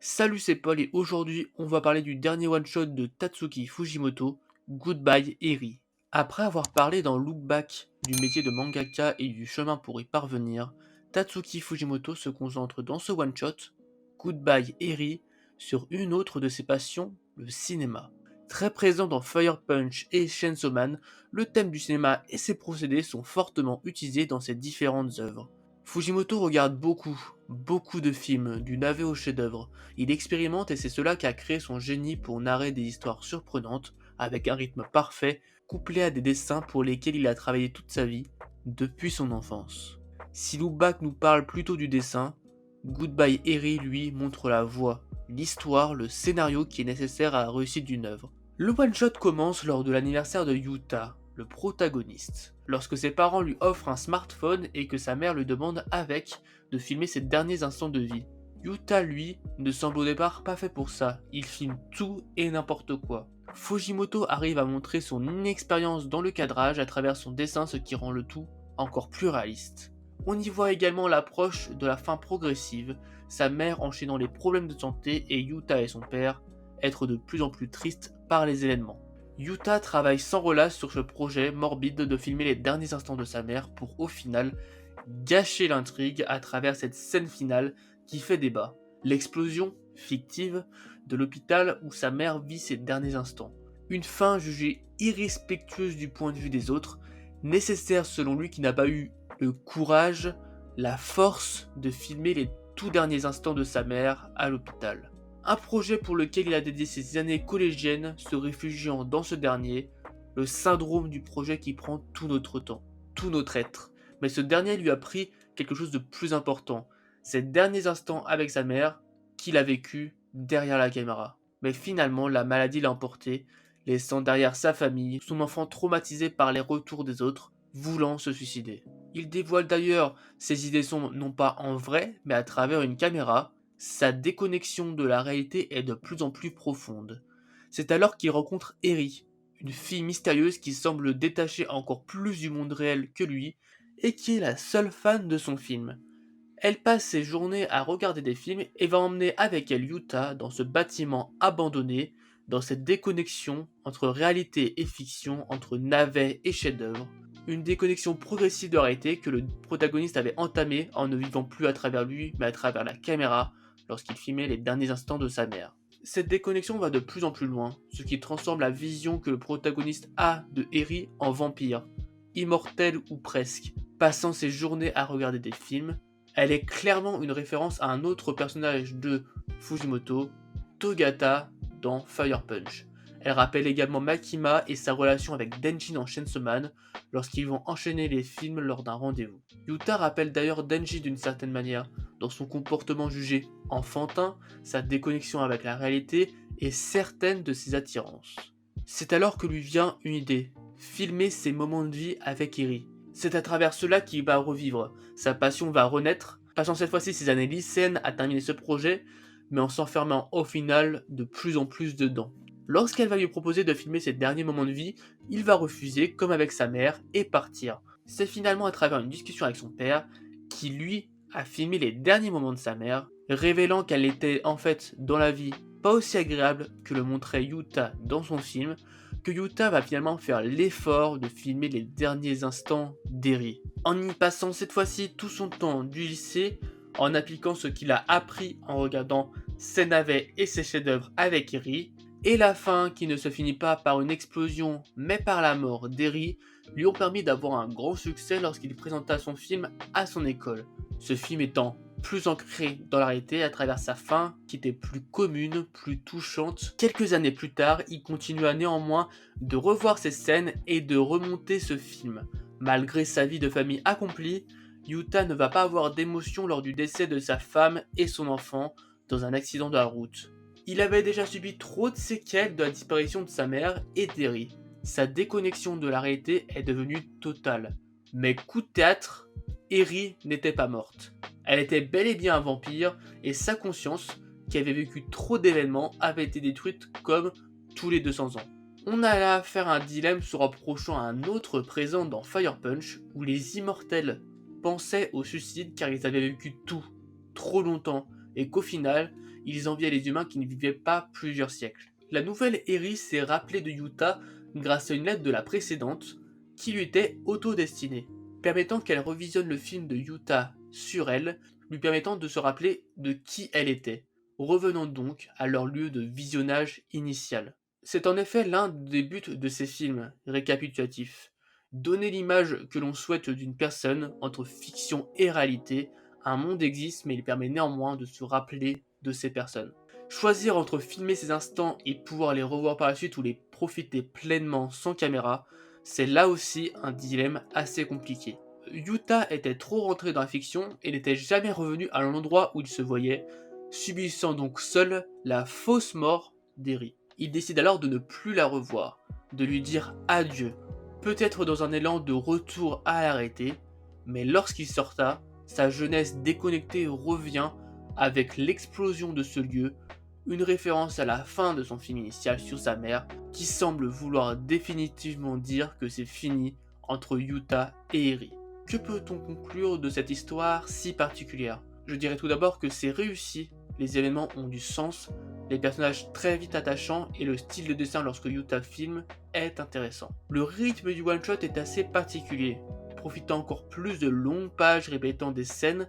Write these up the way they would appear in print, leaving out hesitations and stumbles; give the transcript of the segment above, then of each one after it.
Salut, c'est Paul et aujourd'hui on va parler du dernier one-shot de Tatsuki Fujimoto, Goodbye Eri. Après avoir parlé dans Look Back du métier de mangaka et du chemin pour y parvenir, Tatsuki Fujimoto se concentre dans ce one-shot, Goodbye Eri, sur une autre de ses passions, le cinéma. Très présent dans Fire Punch et Chainsaw Man, le thème du cinéma et ses procédés sont fortement utilisés dans ses différentes œuvres. Fujimoto regarde beaucoup de films, du navet au chef-d'œuvre. Il expérimente et c'est cela qui a créé son génie pour narrer des histoires surprenantes, avec un rythme parfait, couplé à des dessins pour lesquels il a travaillé toute sa vie, depuis son enfance. Si Loubak nous parle plutôt du dessin, Goodbye Eri lui montre la voie, l'histoire, le scénario qui est nécessaire à la réussite d'une œuvre. Le one-shot commence lors de l'anniversaire de Yuta, le protagoniste, lorsque ses parents lui offrent un smartphone et que sa mère lui demande avec de filmer ses derniers instants de vie. Yuta, lui, ne semble au départ pas fait pour ça, il filme tout et n'importe quoi. Fujimoto arrive à montrer son inexpérience dans le cadrage à travers son dessin, ce qui rend le tout encore plus réaliste. On y voit également l'approche de la fin progressive, sa mère enchaînant les problèmes de santé et Yuta et son père être de plus en plus tristes par les événements. Yuta travaille sans relâche sur ce projet morbide de filmer les derniers instants de sa mère pour au final gâcher l'intrigue à travers cette scène finale qui fait débat. L'explosion fictive de l'hôpital où sa mère vit ses derniers instants. Une fin jugée irrespectueuse du point de vue des autres, nécessaire selon lui qui n'a pas eu le courage, la force de filmer les tout derniers instants de sa mère à l'hôpital. Un projet pour lequel il a dédié ses années collégiennes, se réfugiant dans ce dernier, le syndrome du projet qui prend tout notre temps, tout notre être. Mais ce dernier lui a pris quelque chose de plus important, ces derniers instants avec sa mère, qu'il a vécu derrière la caméra. Mais finalement, la maladie l'a emporté, laissant derrière sa famille, son enfant traumatisé par les retours des autres, voulant se suicider. Il dévoile d'ailleurs ses idées sombres non pas en vrai, mais à travers une caméra. Sa déconnexion de la réalité est de plus en plus profonde. C'est alors qu'il rencontre Eri, une fille mystérieuse qui semble détachée encore plus du monde réel que lui, et qui est la seule fan de son film. Elle passe ses journées à regarder des films et va emmener avec elle Yuta dans ce bâtiment abandonné, dans cette déconnexion entre réalité et fiction, entre navet et chef-d'œuvre. Une déconnexion progressive de la réalité que le protagoniste avait entamée en ne vivant plus à travers lui, mais à travers la caméra lorsqu'il filmait les derniers instants de sa mère. Cette déconnexion va de plus en plus loin, ce qui transforme la vision que le protagoniste a de Eri en vampire, immortel ou presque, passant ses journées à regarder des films. Elle est clairement une référence à un autre personnage de Fujimoto, Togata, dans Fire Punch. Elle rappelle également Makima et sa relation avec Denji dans Chainsaw Man lorsqu'ils vont enchaîner les films lors d'un rendez-vous. Yuta rappelle d'ailleurs Denji d'une certaine manière, dans son comportement jugé enfantin, sa déconnexion avec la réalité et certaines de ses attirances. C'est alors que lui vient une idée, filmer ses moments de vie avec Eri. C'est à travers cela qu'il va revivre, sa passion va renaître, passant cette fois-ci ses années lycéennes à terminer ce projet, mais en s'enfermant au final de plus en plus dedans. Lorsqu'elle va lui proposer de filmer ses derniers moments de vie, il va refuser, comme avec sa mère, et partir. C'est finalement à travers une discussion avec son père, qui lui a filmé les derniers moments de sa mère, révélant qu'elle était en fait dans la vie pas aussi agréable que le montrait Yuta dans son film, que Yuta va finalement faire l'effort de filmer les derniers instants d'Eri. En y passant cette fois-ci tout son temps du lycée, en appliquant ce qu'il a appris en regardant ses navets et ses chefs-d'œuvre avec Eri, et la fin qui ne se finit pas par une explosion mais par la mort d'Eri, lui ont permis d'avoir un grand succès lorsqu'il présenta son film à son école. Ce film étant plus ancré dans la réalité à travers sa fin qui était plus commune, plus touchante. Quelques années plus tard, il continua néanmoins de revoir ces scènes et de remonter ce film. Malgré sa vie de famille accomplie, Yuta ne va pas avoir d'émotion lors du décès de sa femme et son enfant dans un accident de la route. Il avait déjà subi trop de séquelles de la disparition de sa mère et d'Eri. Sa déconnexion de la réalité est devenue totale. Mais coup de théâtre, Eri n'était pas morte. Elle était bel et bien un vampire et sa conscience, qui avait vécu trop d'événements, avait été détruite comme tous les 200 ans. On a là à faire un dilemme se rapprochant à un autre présent dans Fire Punch où les immortels pensaient au suicide car ils avaient vécu tout, trop longtemps, et qu'au final, ils enviaient les humains qui ne vivaient pas plusieurs siècles. La nouvelle Eri s'est rappelée de Yuta grâce à une lettre de la précédente qui lui était auto-destinée, permettant qu'elle revisionne le film de Yuta sur elle, lui permettant de se rappeler de qui elle était. Revenons donc à leur lieu de visionnage initial. C'est en effet l'un des buts de ces films récapitulatifs. Donner l'image que l'on souhaite d'une personne entre fiction et réalité. Un monde existe, mais il permet néanmoins de se rappeler de ces personnes. Choisir entre filmer ces instants et pouvoir les revoir par la suite ou les profiter pleinement sans caméra, c'est là aussi un dilemme assez compliqué. Yuta était trop rentré dans la fiction et n'était jamais revenu à l'endroit où il se voyait, subissant donc seul la fausse mort d'Eri. Il décide alors de ne plus la revoir, de lui dire adieu, peut-être dans un élan de retour à la réalité, mais lorsqu'il sorta, sa jeunesse déconnectée revient avec l'explosion de ce lieu, une référence à la fin de son film initial sur sa mère, qui semble vouloir définitivement dire que c'est fini entre Yuta et Eri. Que peut-on conclure de cette histoire si particulière? Je dirais tout d'abord que c'est réussi, les événements ont du sens, les personnages très vite attachants et le style de dessin lorsque Yuta filme est intéressant. Le rythme du one-shot est assez particulier, profitant encore plus de longues pages répétant des scènes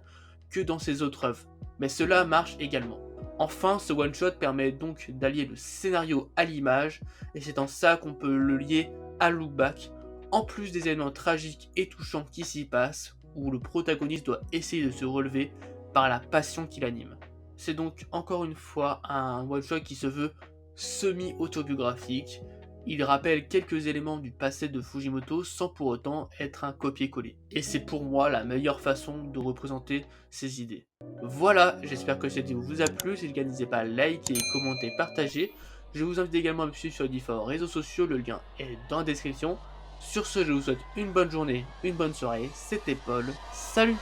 que dans ses autres œuvres, mais cela marche également. Enfin, ce one-shot permet donc d'allier le scénario à l'image, et c'est en ça qu'on peut le lier à Look Back, en plus des événements tragiques et touchants qui s'y passent, où le protagoniste doit essayer de se relever par la passion qui l'anime. C'est donc encore une fois un one-shot qui se veut semi-autobiographique. Il rappelle quelques éléments du passé de Fujimoto sans pour autant être un copier-coller. Et c'est pour moi la meilleure façon de représenter ses idées. Voilà, j'espère que cette vidéo vous a plu. Si le cas, n'hésitez pas à liker, commenter, partager. Je vous invite également à me suivre sur les différents réseaux sociaux, le lien est dans la description. Sur ce, je vous souhaite une bonne journée, une bonne soirée. C'était Paul, salut!